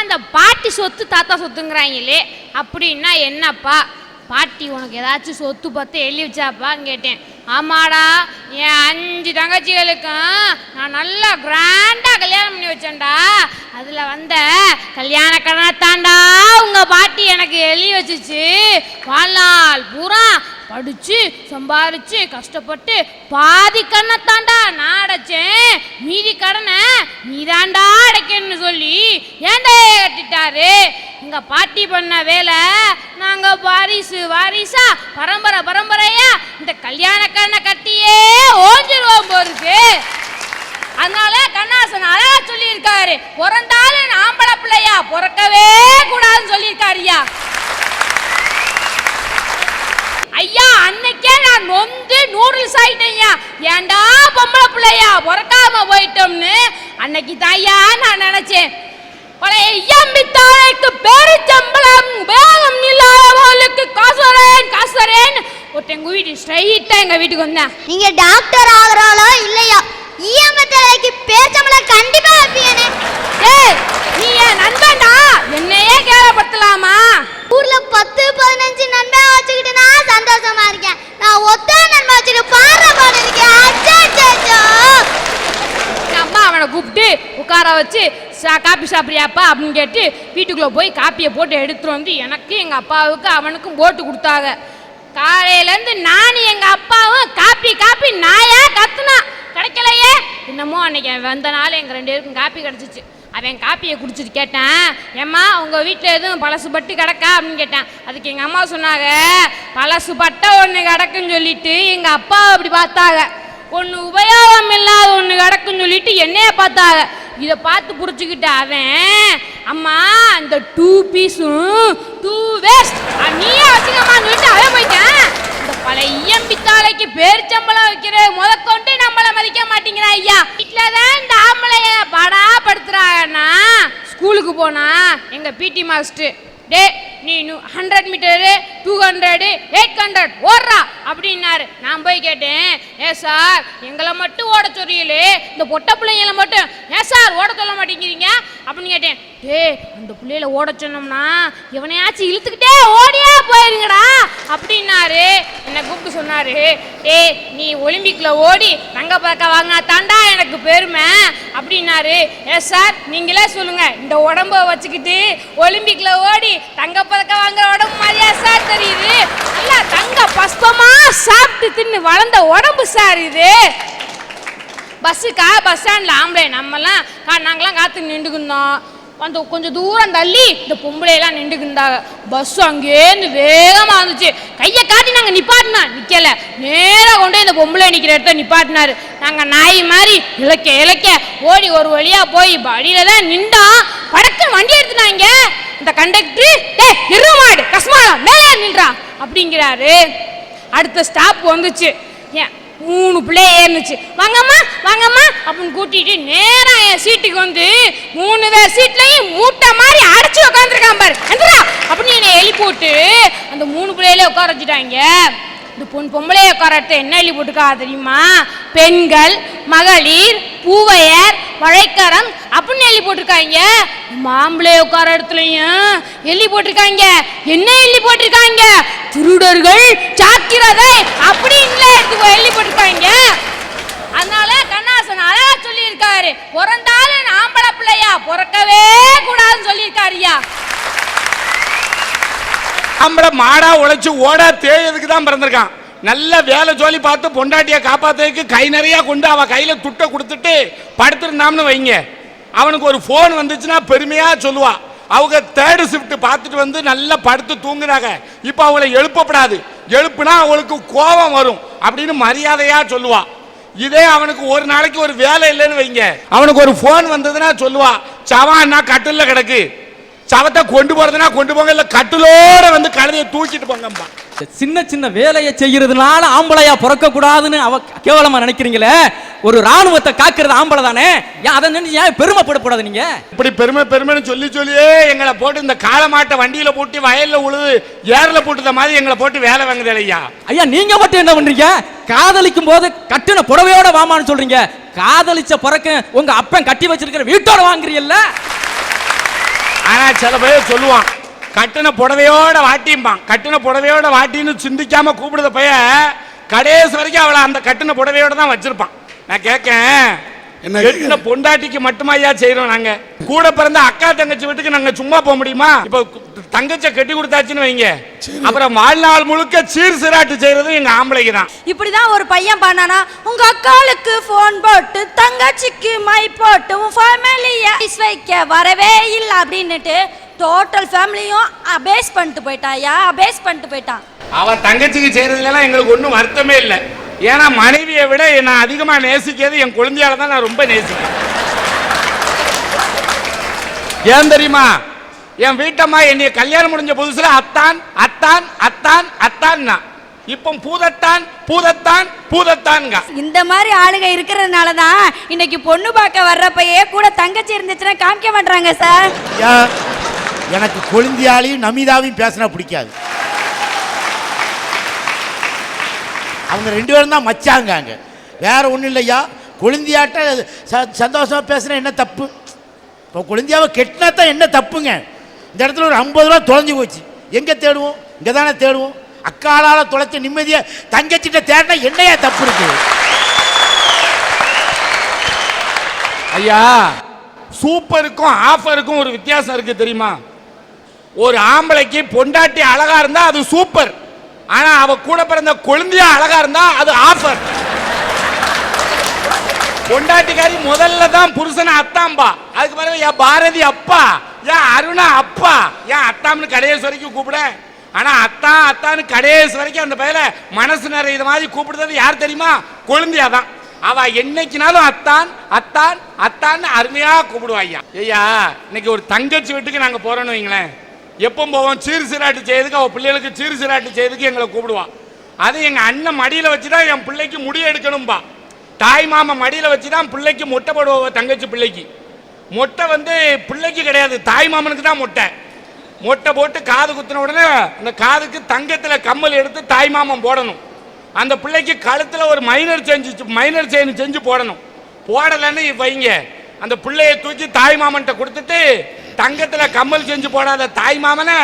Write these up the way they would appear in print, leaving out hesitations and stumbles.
இந்த பாட்டி சொத்து தாத்தா சொத்துங்கிறாங்களே, அப்படின்னா என்னப்பா? பாட்டி உனக்கு ஏதாச்சும் சொத்து பத்து எழுதி வச்சாப்பான்னு கேட்டேன். ஆமாடா, என் 5 தங்கச்சிகளுக்கும் நான் நல்லா கிராண்டாக கல்யாணம் பண்ணி வச்சேன்டா. அதில் வந்த கல்யாண கடனைத்தாண்டா உங்கள் பாட்டி எனக்கு எழுதி வச்சுச்சு. வாழ்நாள் பூரா படித்து சம்பாதிச்சு கஷ்டப்பட்டு பாதி கடனைத்தாண்டா நான் அடைச்சேன், மீதி கடனை நீதாண்டா அடைக்கணும்னு சொல்லி ஏன்டா கட்டிட்டாரு. எங்கள் பாட்டி பண்ண வேலை நாங்கள் வாரிசா பரம்பரையா இந்த கல்யாண கடனை கட்டியே ஓஞ்சிருவோம் போருக்கு. அதனால கண்ணாசன் அழகா சொல்லியிருக்காரு, பிறந்தாலும் ஆம்பளை பிள்ளையா பிறக்கவே கூடாதுன்னு சொல்லியிருக்காருயா. ஐயா, அன்னைக்கே நான் நொந்து நூடுல்ஸ் ஆயிட்டேன்யா. ஏண்டா பொம்பளை பிள்ளையா பிறக்காம போயிட்டோம்னு அன்னைக்கு தாயா நான் நினைச்சேன். பழைய ஐயம்பித்தாளைக்கு பேரிச்சம்பளம் வேகம் இல்லாதவர்களுக்கு காசுரேன் ஒருத்தன் எங்க வீட்டு ஸ்ட்ரைட்டா எங்க வீட்டுக்கு வந்தேன். நீங்க டாக்டர் ஆகுறாளோ இல்லையா, ஐயம்பித்தாளைக்கு பேரிச்சம்பளம் கண்டிப்பா வைப்பீங்கனே. ஏய், நீ என் நண்பன்டா, என்னையே கேவலப்படுத்தலாமா? ஊர்ல 10-15 நண்பன் வச்சுக்கிட்டு நான் சந்தோஷமா இருக்கேன். நான் ஒத்த நண்பன் வச்சுட்டு பாடுற பாடு இருக்கேன். அச்சோ, அம்மா அவனை கூப்பிட்டு உட்கார வச்சு காப்பி சாப்பிட்றியாப்பா அப்படின்னு கேட்டு வீட்டுக்குள்ளே போய் காப்பியை போட்டு எடுத்துகிட்டு வந்து எனக்கு எங்கள் அப்பாவுக்கு அவனுக்கும் போட்டு கொடுத்தாங்க. காலையிலேருந்து நானும் எங்கள் அப்பாவும் காப்பி நாயா கத்துனா கிடைக்கலையே. என்னமோ அன்னைக்கு வந்த நாள் எங்கள் 2 பேருக்கும் காப்பி கிடச்சிச்சு. அவன் காப்பியை குடிச்சிட்டு கேட்டேன், ஏம்மா உங்கள் வீட்டில் எதுவும் பழசு பட்டு கிடக்கா அப்படின்னு கேட்டேன். அதுக்கு எங்கள் அம்மா சொன்னாங்க, பழசு பட்டை ஒன்று கிடக்குன்னு சொல்லிட்டு எங்கள் அப்பா அப்படி பார்த்தாங்க. ஒன்று உபயோகம் இல்லாத ஒன்று கிடக்குன்னு சொல்லிட்டு என்னைய பார்த்தாங்க. இதை பார்த்து புடிச்சுக்கிட்ட அவன், அம்மா இந்த 2 பீஸும் 2 வேஸ்ட் நீயே வச்சுக்கம்மான்னு சொல்லிட்டு அவன் போயிட்டேன். இந்த பழைய ஐயம்பித்தாளைக்கு பேரிச்சம்பளம் வைக்கிற முதற்கொண்டு நம்மளை மதிக்க மாட்டேங்கிறா ஐயா. வீட்டில் தான் இந்த ஆம்பளைய படாப்படுத்துறாங்கன்னா ஸ்கூலுக்கு போனா எங்கள் பிடி மாஸ்டர், டே நீ 100 மீட்டரு 200 800 ஓடுறா அப்படின்னாரு. நான் போய் கேட்டேன், ஏ சார் எங்களை மட்டும் ஓட சொல்றீங்களே, இந்த பொட்டை பிள்ளைங்களை மட்டும் ஏன் சார் ஓட சொல்ல மாட்டேங்கிறீங்க அப்படின்னு கேட்டேன். டே அந்த பிள்ளைகளை ஓட சொன்னோம்னா எவனையாச்சும் இழுத்துக்கிட்டே ஓடியா போயிருங்கடா அப்படின்னாரு. என்னை கூப்பிட்டு சொன்னாரு, டே நீ ஒலிம்பிக்ல ஓடி தங்கப்பதக்கம் வாங்கினா தாண்டா எனக்கு பெருமை அப்படின்னாரு. ஏ சார் நீங்களே சொல்லுங்க, இந்த உடம்ப வச்சுக்கிட்டு ஒலிம்பிக்ல ஓடி தங்கப்பதக்கம் வாங்குற உடம்பு மாதிரியா சார் தெரியுது? நல்லா தங்க பஸ்பமா சாப்பிட்டு தின்னு வளர்ந்த உடம்பு சார் இது. பஸ் ஸ்டாண்ட்ல ஆம்பளை நம்மலாம் நாங்களாம் காத்து நின்றுக்குந்தோம். அந்த கொஞ்சம் தூரம் தள்ளி இந்த பொம்பளையெல்லாம் நின்றுக்குந்தாங்க. பஸ் அங்கேருந்து வேகமாக வந்துச்சு. கையை காட்டி நாங்கள் நிப்பாட்டினா நிற்கலை, நேராக கொண்டு இந்த பொம்பளை நிற்கிற இடத்த நிப்பாட்டினாரு. நாங்கள் நாய் மாதிரி இலக்க ஓடி ஒரு வழியாக போய் வழியில தான் நின்றோம். படக்குன்னு வண்டி எடுத்துனாங்க. இந்த கண்டக்டர், டே இருமாடு கஸ்மாலம் மேலே நின்றா அப்படிங்கிறாரு. அடுத்த ஸ்டாப் வந்துச்சு. ஏன் 3 பிள்ளை ஏறினுச்சு. வாங்கம்மா அப்படின்னு கூட்டிட்டு நேரா என் சீட்டுக்கு வந்து 3 பேர் சீட்லையும் மூட்டை மாதிரி அடைச்சு உட்காந்துருக்கான் பாரு அப்படின்னு என்னை எழுப்பி போட்டு அந்த 3 பிள்ளையிலே உட்கார வச்சுட்டாங்க. இந்த பொம்பளையை உட்கார இடத்த என்ன எழுதி போட்டுக்கா தெரியுமா? பெண்கள், மகளிர், பூவையர், வழைக்கரம் அப்படின்னு எழுதி போட்டிருக்காங்க. மாம்பிள்ளைய உட்கார இடத்துலையும் எழுதி போட்டிருக்காங்க. என்ன எழுதி போட்டிருக்காங்க? திருடர்கள் ஜாக்கிரதை அப்படின்னு எழுதி போட்டிருக்காங்க. அதனால கண்ணாசன் அழகா சொல்லியிருக்காரு, பிறந்தாலும் ஆம்பளை பிள்ளையா பிறக்கவே கூடாதுன்னு சொல்லியிருக்காருயா. ஆம்பளை மாடா உழைச்சு ஓடா தேயதுக்கு தான் பிறந்திருக்கான். நல்ல வேலை ஜோலி பார்த்து பொண்டாட்டியை காப்பாத்துறதுக்கு கை நிறைய கொண்டு அவ கையில துட்டை கொடுத்துட்டு படுத்துருந்தாம்னு வைங்க, அவனுக்கு ஒரு போன் வந்துச்சுன்னா பெருமையா சொல்லுவா. அவங்க 3rd ஷிஃப்ட் பார்த்துட்டு வந்து நல்லா படுத்து தூங்குறாங்க. இப்போ அவளை எழுப்பப்படாது, எழுப்புனா அவளுக்கு கோபம் வரும் அப்படின்னு மரியாதையா சொல்லுவா. இதே அவனுக்கு ஒரு நாளைக்கு ஒரு வேலை இல்லைன்னு வைங்க, அவனுக்கு ஒரு போன் வந்ததுன்னா சொல்லுவா, சவான்னா கட்டில கிடக்கு, சவத்தை கொண்டு போறதுனா கொண்டு போங்க, இல்ல கட்டிலோட வந்து கழுதையை தூக்கிட்டு போங்கம்பா. சின்ன சின்ன வேலையை செய்யறதுனால ஆம்பளையா பிறக்க கூடாதுன்னு அவ கேவலமா நினைக்கிறீங்களே. ஒரு ராணுவத்தை காக்குறது ஆம்பளை தானே, அதை நினைச்சு ஏன் பெருமைப்படக்கூடாது? நீங்க இப்படி பெருமைன்னு சொல்லியே எங்களை போட்டு இந்த காலமாட்டை வண்டியில போட்டு வயல்ல உழுது ஏர்ல போட்டுத மாதிரி எங்களை போட்டு வேலை வாங்குது ஐயா. ஐயா நீங்க மட்டும் என்ன பண்றீங்க? காதலிக்கும் போது கட்டின புடவையோட வாமான்னு சொல்றீங்க, காதலிச்ச பிறக்க உங்க அப்பன் கட்டி வச்சிருக்கிற வீட்டோட வாங்குறீல்ல. ஆனா சில பேர் சொல்லுவான் கட்டின புடவையோட வாட்டிம்பான். கட்டின புடவையோட வாட்டின்னு சிந்திக்காம கூப்பிடுத பைய கடைசி வரைக்கும் அவளை அந்த கட்டின புடவையோட தான் வச்சிருப்பான். நான் கேட்கேன், என்ன பொண்டாட்டிக்கு மட்டுமா ஐயா செய்யறோம்? நாங்க கூட பிறந்த அக்கா தங்கச்சி வீட்டுக்கு நாங்க சும்மா போக முடியுமா? இப்ப தங்கச்ச கட்டி கொடுத்தாச்சுன்னு வைங்க, அப்புறம் வாழ்நாள் முழுக்க சீர் சிராட்டு செய்யறது எங்க ஆம்பளைக்கு தான். இப்படிதான் ஒரு பையன் பண்ணானா, உங்க அக்காளுக்கு போன் போட்டு தங்கச்சிக்கு மை போட்டு உன் ஃபேமிலிய வைக்க வரவே இல்லை அப்படின்னுட்டு டோட்டல் ஃபேமிலியும் அபேஸ் பண்ணிட்டு போயிட்டாயா, அபேஸ் பண்ணிட்டு போயிட்டான். அவன் தங்கச்சிக்கு செய்யறதுலாம் எங்களுக்கு ஒன்றும் வருத்தமே இல்லை. ஏன்னா மனைவியை விட நான் அதிகமா நேசிக்கிறது என் குழந்தையால தான் நான் ரொம்ப நேசிக்கிறேன். ஏன் தெரியுமா? என் வீட்டம்மா என்னைய கல்யாணம் முடிஞ்ச புதுசுல அத்தான் அத்தான் அத்தான் அத்தான், இப்போ பூதத்தான் பூதத்தான் பூதத்தான். இந்த மாதிரி ஆளுங்க இருக்கிறதுனால தான் இன்னைக்கு பொண்ணு பார்க்க வர்றப்பயே கூட தங்கச்சி இருந்துச்சுன்னா காமிக்க மாட்டாங்க சார். எனக்கு கொழுந்தியாலையும் நமிதாவையும் பேசினா பிடிக்காது. அவங்க 2 பேரும் தான் மச்சாங்க. வேற ஒன்றும் இல்லையா, கொழுந்தியாட்ட சந்தோஷமா பேசுனா என்ன தப்பு? இப்போ கொழுந்தியாவை கெட்டினா தான் என்ன தப்புங்க? இந்த இடத்துல ஒரு 50 ரூபா தொலைஞ்சு போச்சு, எங்கே தேடுவோம்? இங்கே தானே தேடுவோம். அக்காலால் தொலைச்ச நிம்மதியை தங்கச்சிட்ட தேடினா என்னையா தப்பு இருக்கு? ஐயா, சூப்பருக்கும் ஆஃபருக்கும் ஒரு வித்தியாசம் இருக்கு தெரியுமா? ஒரு ஆம்பளைக்கு பொண்டாட்டி அழகா இருந்தா அது சூப்பர், ஆனா அவ கூட பிறந்த கொழுந்தியா அழகா இருந்தா அது ஆஃபர். பொண்டாட்டிக்காரி முதல்ல தான் புருஷனை அத்தாம்பா, அதுக்கு பிறகு என் பாரதி அப்பா, என் அருணா அப்பா, என் அத்தாம்னு கடைசி வரைக்கும் கூப்பிட. ஆனா அத்தா அத்தான்னு கடைசி வரைக்கும் அந்த பையல மனசு நிறைய இது மாதிரி கூப்பிடுறது யார் தெரியுமா? கொழுந்தியா தான். அவ என்னைக்குனாலும் அத்தான் அத்தான் அத்தான்னு அருமையா கூப்பிடுவா. ஐயா ஐயா, இன்னைக்கு ஒரு தங்கச்சி வீட்டுக்கு நாங்க போறோம்னு வைங்களேன், எப்போ போவோம்? சீர் சிராட்டு செய்யறதுக்கு, அவள் பிள்ளைகளுக்கு சீர் சிராட்டு செய்யறதுக்கு எங்களை கூப்பிடுவான். அது எங்கள் அண்ணன் மடியில் வச்சு தான் என் பிள்ளைக்கு முடி எடுக்கணும்பா. தாய் மாமா மடியில் வச்சு தான் பிள்ளைக்கு மொட்டை போடுவோம். தங்கச்சி பிள்ளைக்கு மொட்டை வந்து பிள்ளைக்கு கிடையாது, தாய் மாமனுக்கு தான் மொட்டை. மொட்டை போட்டு காது குத்தின உடனே அந்த காதுக்கு தங்கத்தில் கம்மல் எடுத்து தாய் மாமன் போடணும். அந்த பிள்ளைக்கு கழுத்தில் ஒரு மைனர் செயின் செஞ்சு போடணும். போடலைன்னு வைங்க, அந்த பிள்ளையை தூக்கி தாய் மாமன்ட்ட கொடுத்துட்டு தங்கத்துல கம்மல் செஞ்சு போடாத தாய் மாமனை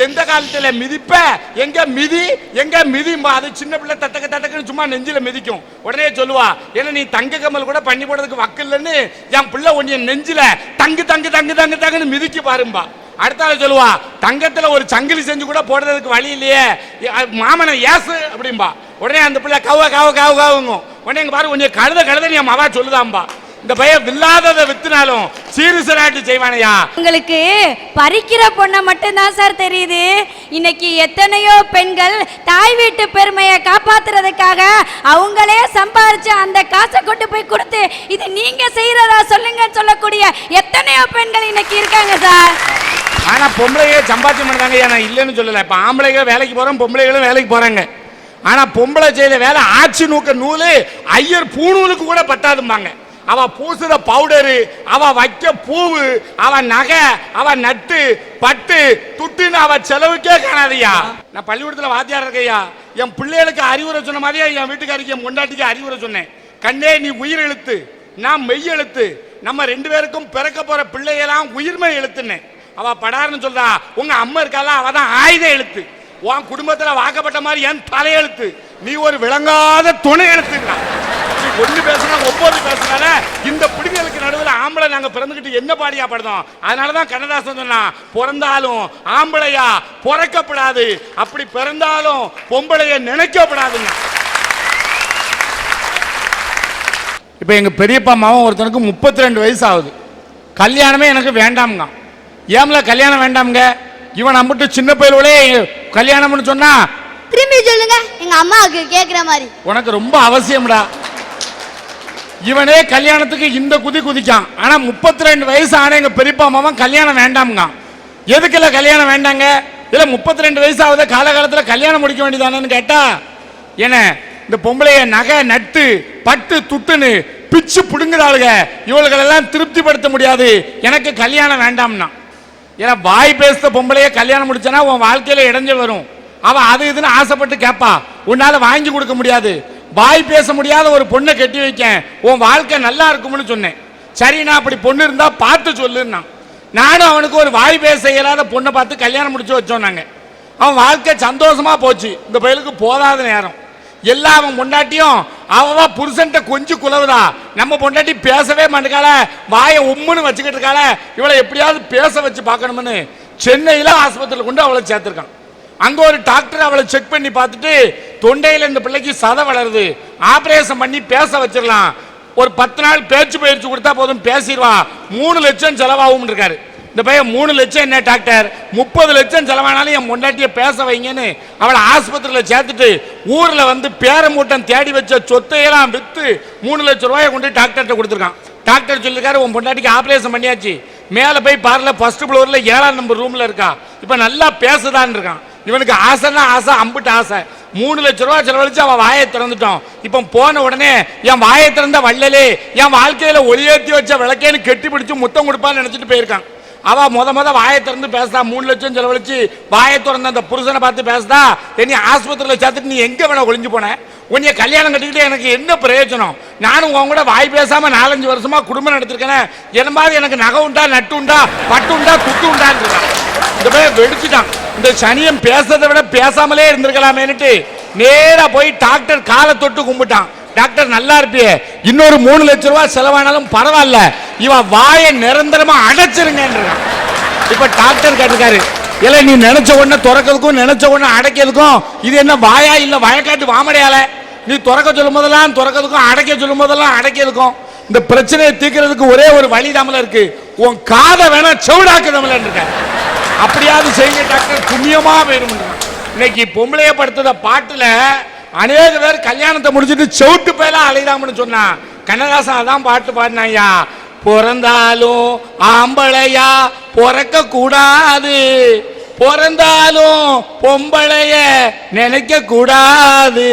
எந்த காலத்துல மிதிப்ப, எங்க மிதி எங்க மிதிம்பா. அது சின்ன பிள்ளை தட்டக்க தட்டக்குன்னு சும்மா நெஞ்சில மிதிக்கும். உடனே சொல்லுவா, ஏன்னா நீ தங்க கம்மல் கூட பண்ணி போடுறதுக்கு வக்கில்லன்னு என் பிள்ளை ஒன்னிய நெஞ்சில தங்கு தங்கு தங்கு தங்கு தங்குன்னு மிதிக்கு பாரும்பா. அடுத்தால சொல்லுவா, தங்கத்துல ஒரு சங்கிலி செஞ்சு கூட போடுறதுக்கு வழி இல்லையே மாமனை ஏசு அப்படிம்பா. உடனே அந்த பிள்ளை கவ கவ கவ கவுங்க. உடனே எங்க பாரு உன்னைய கழுத கழுத என் மவா சொல்லுதாம்பா. இந்த பையன் வில்லாததை வித்துனாலும் சீரு சிராட்டு செய்வானையா. உங்களுக்கு பறிக்கிற பொண்ணை மட்டும்தான் சார் தெரியுது. இன்னைக்கு எத்தனையோ பெண்கள் தாய் வீட்டு பெருமையை காப்பாத்துறதுக்காக அவங்களே சம்பாரிச்சு அந்த காசை கொண்டு போய் கொடுத்து இது நீங்க செய்யறதா சொல்லுங்கன்னு சொல்லக்கூடிய எத்தனையோ பெண்கள் இன்னைக்கு இருக்காங்க சார். ஆனா பொம்பளையே சம்பாத்தியம் பண்ணாங்க, நான் இல்லைன்னு சொல்லல. இப்ப ஆம்பளைங்க வேலைக்கு போறோம், பொம்பளைகளும் வேலைக்கு போறாங்க. ஆனா பொம்பளை செய்த வேலை ஆட்சி நூக்க நூலு ஐயர் பூணூலுக்கு கூட பத்தாதும்பாங்க. அவ பூசுற பவுடரு, அவ வைக்க பூவு, அவ நகை, அவ நட்டு பட்டு துட்டுன்னு அவ செலவுக்கே காணாதையா. நான் பள்ளிக்கூடத்துல வாத்தியார் இருக்கையா, என் பிள்ளைகளுக்கு அறிவுரை சொன்ன மாதிரியா என் வீட்டுக்காரிக்கு என் பொண்டாட்டிக்கு அறிவுரை சொன்னேன். கண்ணே நீ உயிர் எழுத்து, நான் மெய் எழுத்து, நம்ம 2 பேருக்கும் பிறக்க போற பிள்ளையெல்லாம் உயிர்மை எழுத்துன்னு. அவ படாருன்னு சொல்றா, உங்க அம்மா இருக்கால அவ தான் ஆயுத எழுத்து. உன் குடும்பத்துல வாக்கப்பட்ட மாதிரி என் தலையெழுத்து, நீ ஒரு விளங்காத துணை எழுத்துக்கிறா. ஒண்ணு பேசுனா 9 பேசுனால இந்த பிடிங்களுக்கு நடுவில் ஆம்பளை நாங்க பிறந்துகிட்டு என்ன பாடியா படுதோம். அதனாலதான் கண்ணதாசன் சொன்னா, பிறந்தாலும் ஆம்பளையா பிறக்கப்படாது, அப்படி பிறந்தாலும் பொம்பளைய நினைக்கப்படாதுங்க. இப்ப எங்க பெரியப்பா மாவன் ஒருத்தனுக்கு 32 வயசு ஆகுது, கல்யாணமே எனக்கு வேண்டாம்ங்க. ஏம்ல கல்யாணம் வேண்டாம்ங்க? இவன் நம்பிட்டு சின்ன பையலோடே கல்யாணம்னு சொன்னா திரும்பி சொல்லுங்க, எங்க அம்மாவுக்கு கேக்குற மாதிரி. உனக்கு ரொம்ப அவசியம்டா. இவனே கல்யாணத்துக்கு இந்த குதி குதிக்கான். ஆனா 32 வயசு ஆன எங்க பெரியப்பா மாமன் கல்யாணம் வேண்டாம்ங்க. எதுக்குல கல்யாணம் வேண்டாங்க? இல்ல 32 வயசு ஆகுது, காலகாலத்தில் கல்யாணம் முடிக்க வேண்டியதானு கேட்டா, என்ன இந்த பொம்பளைய நகை நட்டு பட்டு துட்டுன்னு பிச்சு புடுங்குறாளுங்க, இவளுகளெல்லாம் திருப்திப்படுத்த முடியாது, எனக்கு கல்யாணம் வேண்டாம்னா. ஏன்னா வாய் பேசுற பொம்பளைய கல்யாணம் முடிச்சனா உன் வாழ்க்கையில இடைஞ்சல் வரும். அவ அது இதுன்னு ஆசைப்பட்டு கேட்பா, உன்னால வாங்கி கொடுக்க முடியாது. வாய் பேச முடியாத ஒரு பொண்ணை கட்டி வைக்க, உன் வாழ்க்கை நல்லா இருக்கும்னு சொன்னேன். சரி, நான் அப்படி பொண்ணு இருந்தா பார்த்து சொல்லுன்னா. நானும் அவனுக்கு ஒரு வாய் பேச இயலாத பொண்ணை பார்த்து கல்யாணம் முடிச்சு வச்சோம் நாங்க. அவன் வாழ்க்கை சந்தோஷமா போச்சு. இந்த பயலுக்கு போதாத நேரம் எல்லாம் அவன் பொண்டாட்டியும் அவ புருஷன்ட்ட கொஞ்சம் குலவுதா. நம்ம பொண்டாட்டி பேசவே மாட்டேக்கால, வாயை உம்முன்னு வச்சுக்கிட்டு இருக்கால, இவளை எப்படியாவது பேச வச்சு பார்க்கணும்னு சென்னையில ஆஸ்பத்திரியில் கொண்டு அவளை சேர்த்திருக்கான். அங்க ஒரு டாக்டர் அவளை செக் பண்ணி பார்த்துட்டு, தொண்டையில இந்த பிள்ளைக்கு சதை வளருது, ஆபரேஷன் பண்ணி பேச வச்சிடலாம், ஒரு 10 நாள் பேச்சு பயிற்சி கொடுத்தா போதும் பேசிடுவா, 3 லட்சம் செலவாகும் இருக்காரு. இந்த பையன் 3 லட்சம் என்ன டாக்டர், 30 லட்சம் செலவானாலும் என் பொண்டாட்டிய பேச வைங்கன்னு அவளை ஆஸ்பத்திரியில் சேர்த்துட்டு ஊர்ல வந்து பேரமூட்டம் தேடி வச்ச சொத்தையெல்லாம் வித்து 3 லட்சம் ரூபாயை கொண்டு டாக்டர்கிட்ட கொடுத்துருக்கான். டாக்டர் சொல்லிருக்காரு, உன் பொண்டாட்டிக்கு ஆபரேஷன் பண்ணியாச்சு, மேல போய் பார்ல ஃபர்ஸ்ட் ஃப்ளோர்ல 7ஆம் நம்பர் ரூம்ல இருக்கா, இப்ப நல்லா பேசுதான்னு இருக்கான். இவனுக்கு ஆசைன்னா ஆசை, அம்பிட்டு ஆசை. 3 லட்சம் ரூபாய் செலவழிச்சு அவன் வாயை திறந்துட்டோம். இப்ப போன உடனே என் வாயை திறந்த வள்ளலே, என் வாழ்க்கையில ஒளியேற்றி வச்ச விளக்கேன்னு கெட்டி பிடிச்சு முத்தம் கொடுப்பான்னு நினைச்சிட்டு போயிருக்கான். அவ முத வாயை திறந்து பேசுதா, 3 லட்சம் செலவழிச்சு வாயை திறந்த அந்த புருஷனை பார்த்து பேசுதா, என்னை ஆஸ்பத்திரியில் சேர்த்துட்டு நீ எங்க வேணா ஒளிஞ்சு போன, உன்னைய கல்யாணம் கட்டிக்கிட்டு எனக்கு என்ன பிரயோஜனம், நானும் உன் கூட வாய் பேசாம 4-5 வருஷமா குடும்பம் நடத்திருக்கேன், என்ன மாதிரி எனக்கு நகை உண்டா, நட்டு உண்டா, பட்டு உண்டா, துட்டு உண்டான்னு இருக்கான். இந்த போய் வெடிச்சுட்டான். இந்த சனியம் பேசுறதை விட பேசாமலே இருந்திருக்கலாமேனுட்டு நேரா போய் டாக்டர் காலை தொட்டு கும்பிட்டான். டாக்டர் நல்லா இருப்பியே, இன்னொரு 3 லட்சம் ரூபாய் செலவானாலும் பரவாயில்ல, இவன் வாயை நிரந்தரமா அடைச்சிருங்க. இப்ப டாக்டர் கேட்டிருக்காரு, இல்ல நீ நினைச்ச உடனே திறக்கிறதுக்கும் நினைச்ச உடனே அடைக்கிறதுக்கும் இது என்ன வாயா இல்ல வயக்காட்டு வாமடையால, நீ திறக்க சொல்லும் போதெல்லாம் திறக்கிறதுக்கும் அடைக்க சொல்லும் போதெல்லாம் அடைக்கிறதுக்கும் இந்த பிரச்சனையை தீர்க்கிறதுக்கு ஒரே ஒரு வழி தமிழ இருக்கு, உன் காதை வேணா செவிடாக்கு தமிழ இருக்க, அப்படியாவது செய்யுங்க டாக்டர், புண்ணியமா போயிரும். இன்னைக்கு பொம்பளைய படுத்துத பாட்டுல அநேக பேர் கல்யாணத்தை முடிச்சுட்டு செவுட்டு பேலாம் அலைதாமன்னு சொன்னா, கண்ணதாசன் அதான் பாட்டு பாடினாயா, பிறந்தாலும் ஆம்பளையா பிறக்க கூடாது, பிறந்தாலும் பொம்பளைய நினைக்க கூடாது.